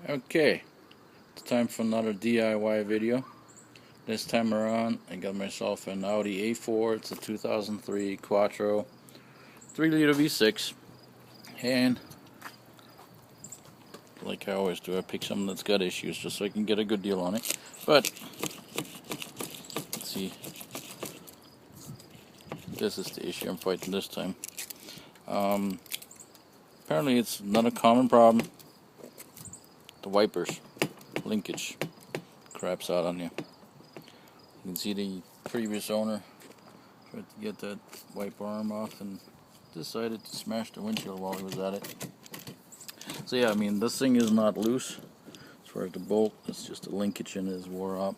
Okay, it's time for another DIY video. This time around I got myself an Audi A4. It's a 2003 Quattro 3-liter V6, and like I always do, I pick something that's got issues just so I can get a good deal on it. But let's see, this is the issue I'm fighting this time. Apparently it's not a common problem. The wipers, linkage, craps out on you. You can see the previous owner tried to get that wiper arm off and decided to smash the windshield while he was at it. So yeah, I mean, this thing is not loose as far as the bolt. It's just a linkage and it is wore up.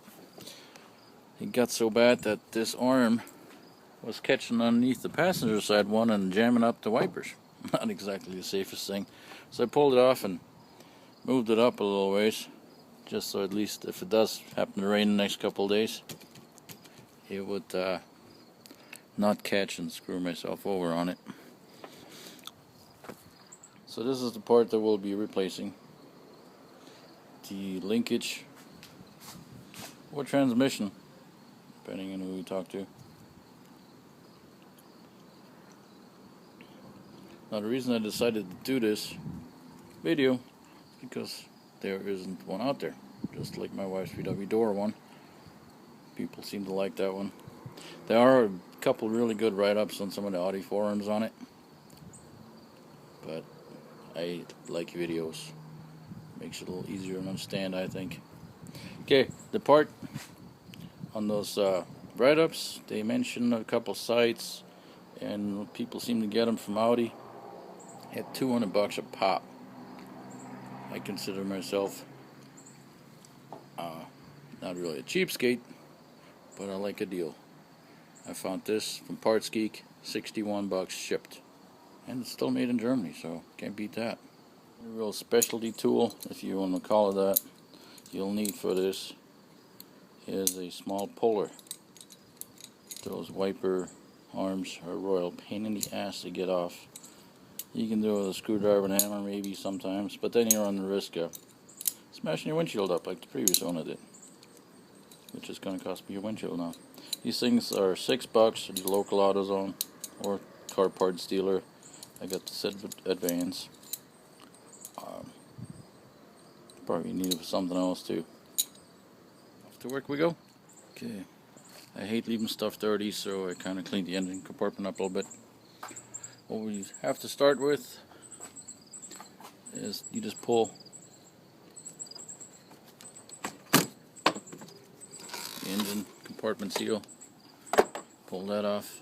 It got so bad that this arm was catching underneath the passenger side one and jamming up the wipers. Not exactly the safest thing. So I pulled it off and moved it up a little ways, just so at least if it does happen to rain the next couple of days, it would not catch and screw myself over on it. So this is the part that we'll be replacing. The linkage or transmission, depending on who we talk to. Now the reason I decided to do this video is because there isn't one out there. Just like my wife's VW door one. People seem to like that one. There are a couple really good write-ups on some of the Audi forums on it, but I like videos. Makes it a little easier to understand, I think. Okay, the part on those write-ups, they mention a couple sites, and people seem to get them from Audi at $200 a pop. I consider myself not really a cheapskate, but I like a deal. I found this from Parts Geek, $61 shipped, and it's still made in Germany, so can't beat that. A real specialty tool, if you want to call it that, you'll need for this is a small puller. Those wiper arms are a royal pain in the ass to get off. You can do it with a screwdriver and hammer maybe sometimes, but then you're on the risk of smashing your windshield up like the previous owner did, which is going to cost me your windshield now. These things are $6 at the local AutoZone or car parts dealer. I got the set Advance. Probably need it for something else too. Off to work we go. Okay, I hate leaving stuff dirty, so I kind of cleaned the engine compartment up a little bit. What we have to start with is you just pull the engine compartment seal, pull that off.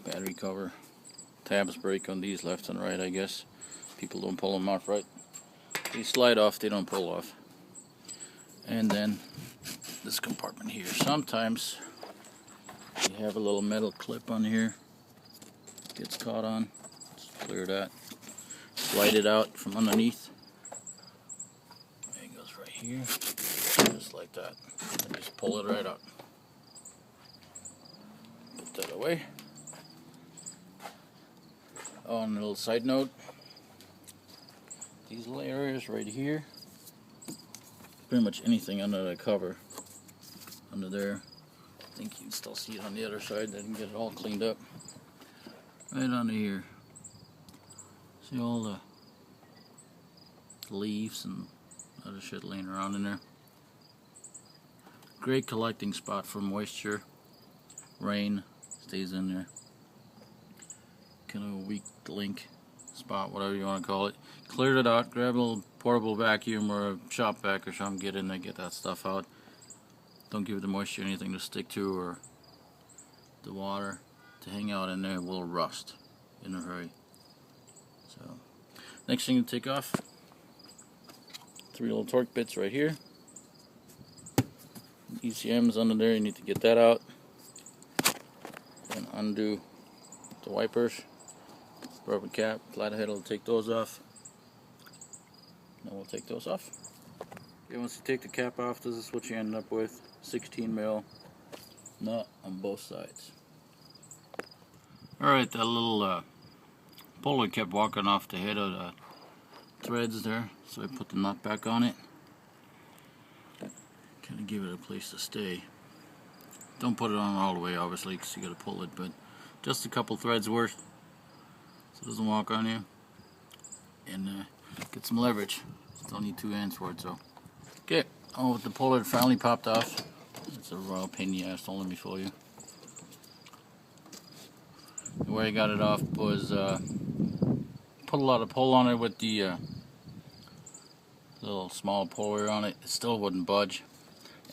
Battery cover. Tabs break on these left and right, I guess. People don't pull them off right. They slide off, they don't pull off. And then this compartment here. Sometimes you have a little metal clip on here. Gets caught on. Just clear that. Slide it out from underneath. It goes right here. Just like that. And just pull it right out. Put that away. On a little side note, these little areas right here, pretty much anything under the cover, under there, I think you can still see it on the other side. I didn't get it all cleaned up. Right under here, see all the leaves and other shit laying around in there. Great collecting spot for moisture, rain, stays in there. Kind of a weak link spot, whatever you want to call it. Cleared it out, grab a little portable vacuum or a shop vac or something, get in there, get that stuff out. Don't give it the moisture anything to stick to, or the water to hang out in there. It will rust in a hurry. So next thing to take off, 3 little torque bits right here. ECM is under there, you need to get that out and undo the wipers. Rubber cap, flathead will take those off. Now we'll take those off. Okay, once you take the cap off, this is what you end up with. 16 mil nut on both sides. Alright, that little puller kept walking off the head of the threads there, so I put the nut back on it. Kind of give it a place to stay. Don't put it on all the way, obviously, because you got to pull it, but just a couple threads worth, so it doesn't walk on you, and get some leverage. Still need 2 hands for it, so. Okay, oh, the puller finally popped off. It's a raw pain in the ass, don't let me fool you. The way I got it off was put a lot of pull on it with the little small puller on it. It still wouldn't budge.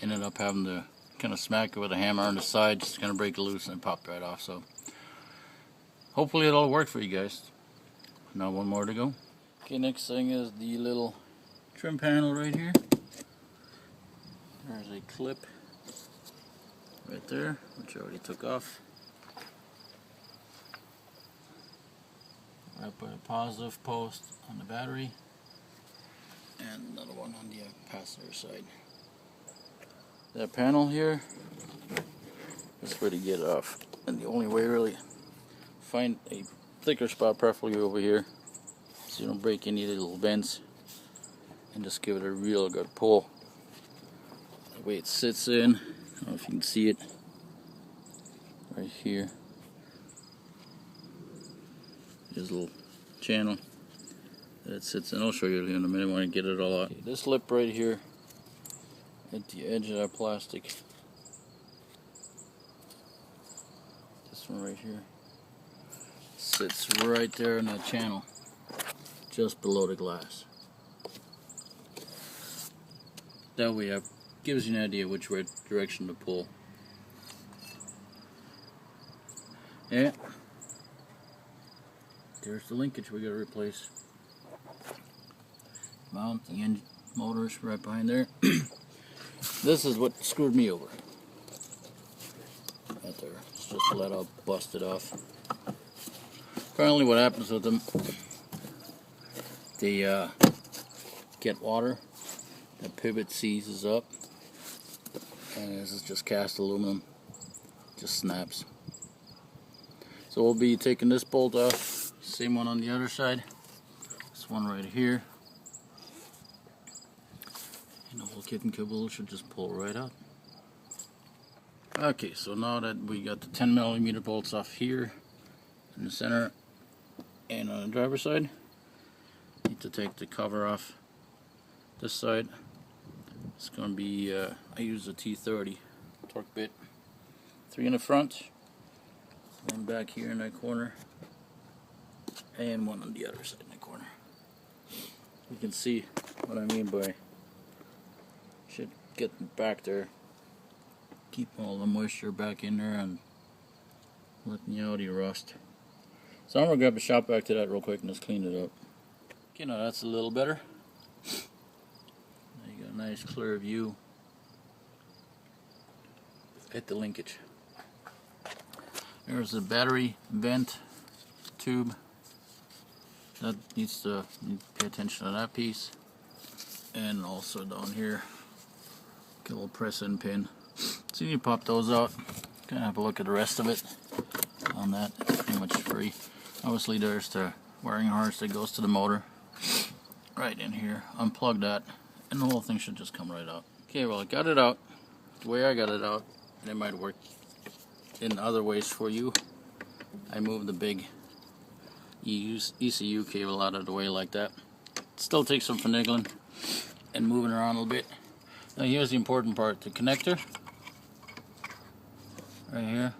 Ended up having to kind of smack it with a hammer on the side, just kind of break it loose, and it popped right off. So hopefully it'll work for you guys. Now one more to go. Okay, next thing is the little trim panel right here. There's a clip right there, which I already took off. Right by the positive post on the battery, and another one on the passenger side. That panel here is where to get it off, and the only way really, find a thicker spot, preferably over here, so you don't break any little vents, and just give it a real good pull. The way it sits in, I don't know if you can see it right here. There's a little channel that it sits in. I'll show you in a minute when I get it all out. Okay, this lip right here at the edge of that plastic, this one right here, sits right there in that channel, just below the glass. That way it gives you an idea which direction to pull. Yeah. There's the linkage we got to replace. Mount the engine motors right behind there. This is what screwed me over. Right there. It's just let out, busted off. Apparently what happens with them, they get water, the pivot seizes up, and this is just cast aluminum, just snaps. So we'll be taking this bolt off, same one on the other side, this one right here, and the whole kit and caboodle should just pull right out. Okay, so now that we got the 10mm bolts off here in the center and on the driver's side, need to take the cover off this side. It's going to be, I use a T30 torque bit, 3 in the front, 1 back here in that corner, and 1 on the other side in the corner. You can see what I mean by should get back there, keep all the moisture back in there and letting the Audi rust. So I'm going to grab a shot back to that real quick and just clean it up. Okay, now that's a little better. Now you got a nice clear view at the linkage. There's the battery vent tube. That needs to pay attention to that piece. And also down here, get a little press-in pin. So you pop those out. Kind of have a look at the rest of it on that. It's pretty much free. Obviously there's the wiring harness that goes to the motor. Right in here. Unplug that, and the whole thing should just come right out. Okay, well I got it out the way I got it out, and it might work in other ways for you. I moved the big ECU cable out of the way like that. Still takes some finagling and moving around a little bit. Now here's the important part, the connector right here.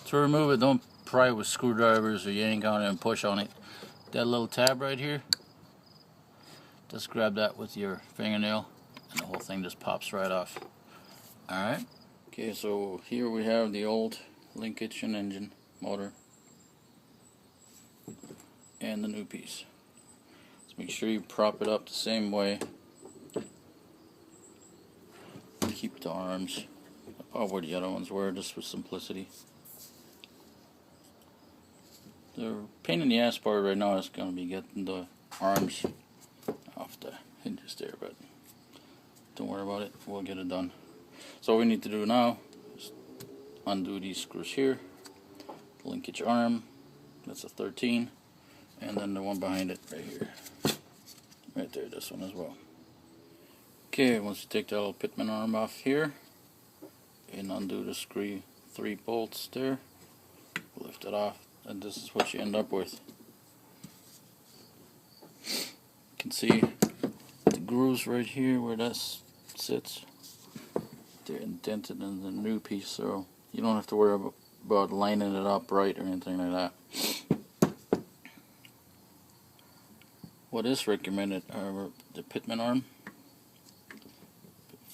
To remove it, don't pry with screwdrivers or yank on it and push on it. That little tab right here, just grab that with your fingernail and the whole thing just pops right off. Alright, okay, so here we have the old linkage and engine motor and the new piece. Let's make sure you prop it up the same way. Keep the arms about where the other ones were, just for simplicity. The pain in the ass part right now is going to be getting the arms off the hinges there, but don't worry about it, we'll get it done. So what we need to do now is undo these screws here. Linkage arm, that's a 13, and then the one behind it right here. Right there, this one as well. Okay, once you take that little pitman arm off here, and undo the screw 3 bolts there, lift it off, and this is what you end up with. You can see the grooves right here where that sits. They're indented in the new piece, so you don't have to worry about lining it up right or anything like that. What is recommended are the pitman arm.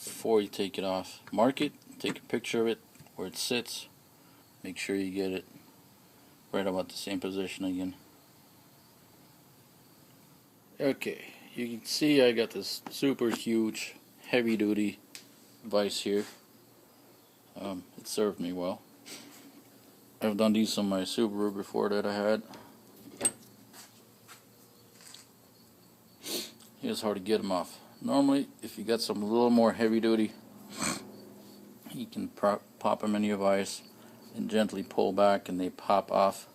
Before you take it off, mark it, take a picture of it where it sits, make sure you get it right about the same position again. Okay, you can see I got this super huge heavy duty vise here. It served me well. I've done these on my Subaru before that I had. It's hard to get them off. Normally, if you got some a little more heavy duty, you can pop them in your vise and gently pull back and they pop off.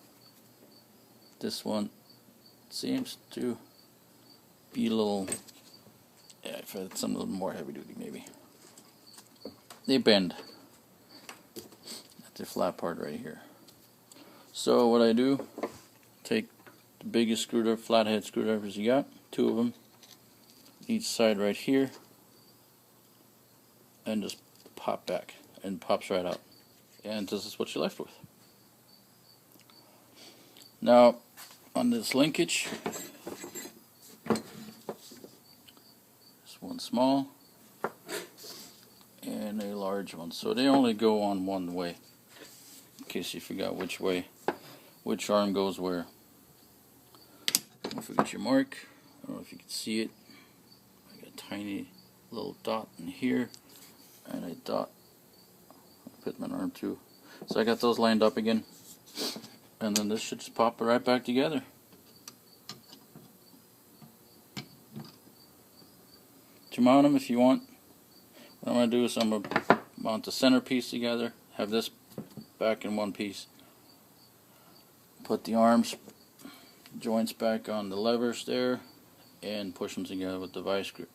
This one seems to be a little, yeah, if it's some a little more heavy duty maybe. They bend at the flat part right here. So what I do, take the biggest screwdriver, flathead screwdrivers you got, 2 of them, each side right here, and just pop back, and pops right out. And this is what you're left with. Now, on this linkage, there's one small and a large one, so they only go on one way, in case you forgot which arm goes where. Don't forget your mark. I don't know if you can see it. I got a tiny little dot in here and a dot on the pitman arm too. So I got those lined up again, and then this should just pop right back together. To mount them if you want, what I'm going to do is I'm going to mount the center piece together, have this back in one piece, put the arms joints back on the levers there, and push them together with the vice grip.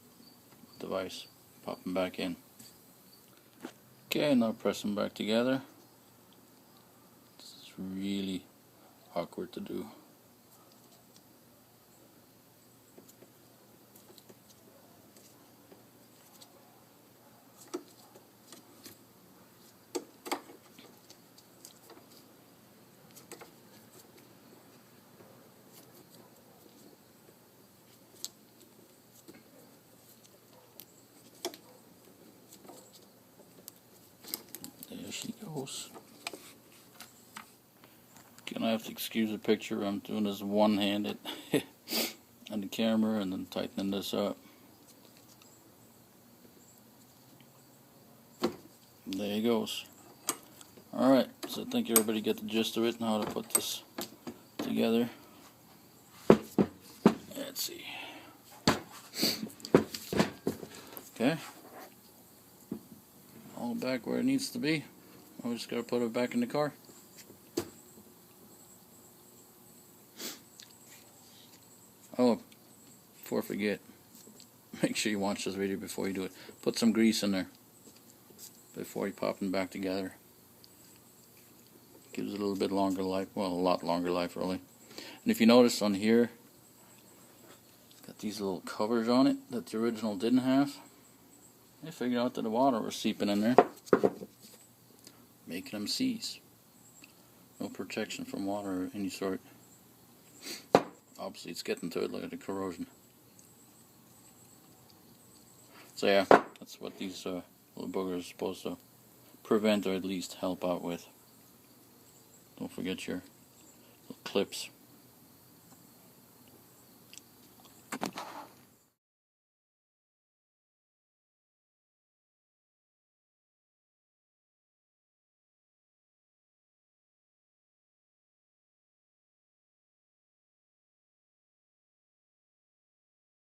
Pop them back in. Okay, now press them back together. This is really awkward to do. There she goes. Gonna have to excuse the picture. I'm doing this one-handed on the camera and then tightening this up. There he goes. Alright, so I think everybody get the gist of it and how to put this together. Let's see. Okay. All back where it needs to be. I'm just going to put it back in the car. Oh, before I forget, make sure you watch this video before you do it. Put some grease in there before you pop them back together. Gives it a little bit longer life, well, a lot longer life really. And if you notice on here, got these little covers on it that the original didn't have. I figured out that the water was seeping in there, making them seize. No protection from water of any sort. Obviously it's getting to it, look at the corrosion. So yeah, that's what these little boogers are supposed to prevent or at least help out with. Don't forget your little clips.